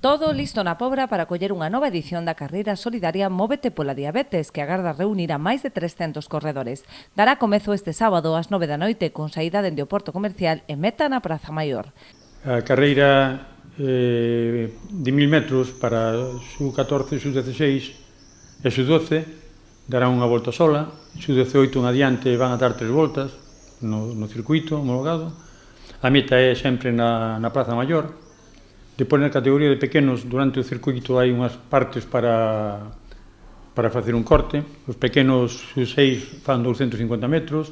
Todo listo na Pobra para acoller unha nova edición da carreira solidaria Móvete pola Diabetes, que agarda reunir a máis de 300 corredores. Dará comezo este sábado ás 9 da noite con saída dende o Porto Comercial e meta na Praza Maior. A carreira de 1000 metros para sub-14, sub-16 e sub-12 dará unha volta sola, sub-18 en adiante van a dar 3 voltas no circuito homologado. A meta é sempre na Praza Maior. Depois, na categoría de pequenos, durante o circuito hai unhas partes para facer un corte. Os pequenos sub-6 fan 250 metros,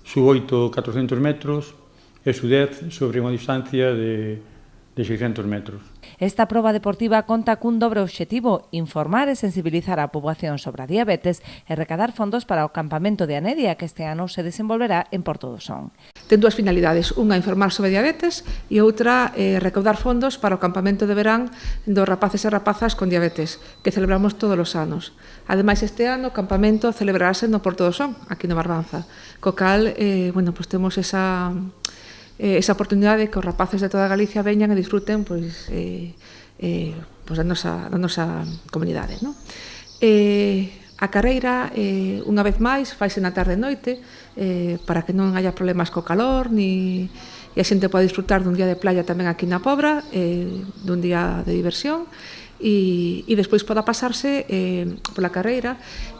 sub-8 400 metros e sub-10 sobre unha distancia de 600 metros. Esta proba deportiva conta cun dobre obxectivo: informar e sensibilizar a poboación sobre a diabetes e recadar fondos para o campamento de Anedia, que este ano se desenvolverá en Porto do Son. Ten dúas finalidades, unha informar sobre diabetes e outra recaudar fondos para o campamento de verán dos rapaces e rapazas con diabetes, que celebramos todos os anos. Ademais, este ano o campamento celebrarase no Porto do Son, aquí no Barbanza, co cal, temos esa oportunidade que os rapaces de toda Galicia veñan e disfruten da nosa comunidade. A carreira, unha vez máis, faise na tarde e noite, para que non haya problemas co calor, e a xente poda disfrutar dun día de playa tamén aquí na Pobra, dun día de diversión, e despois poda pasarse pola carreira,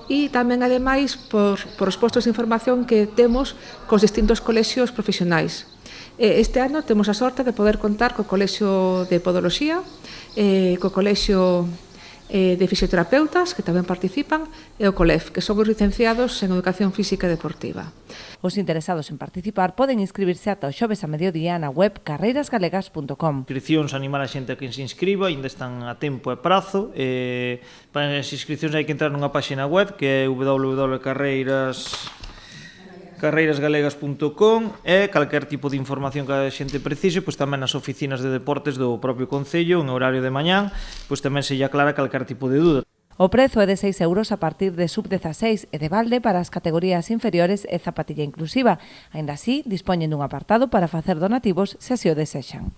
e tamén, ademais, por os postos de información que temos cos distintos colexios profesionais. Este ano temos a sorte de poder contar co Colexio de Podoloxía, co Colexio de Fisioterapeutas, que tamén participan, e o COLEF, que son os licenciados en Educación Física e Deportiva. Os interesados en participar poden inscribirse ata o xoves a mediodía na web carreirasgalegas.com. Inscripcións, animar a xente a que se inscriba, ainda están a tempo e prazo. Para as inscripcións hai que entrar nunha página web que é www.carreirasgalegas.com e calquer tipo de información que a xente precise, pois tamén nas oficinas de deportes do propio Concello, en horario de mañán, pois tamén se lle aclara calquer tipo de dúda. O prezo é de 6 euros a partir de sub-16 e de balde para as categorías inferiores e zapatilla inclusiva. Aínda así, dispoñen dun apartado para facer donativos se así o desexan.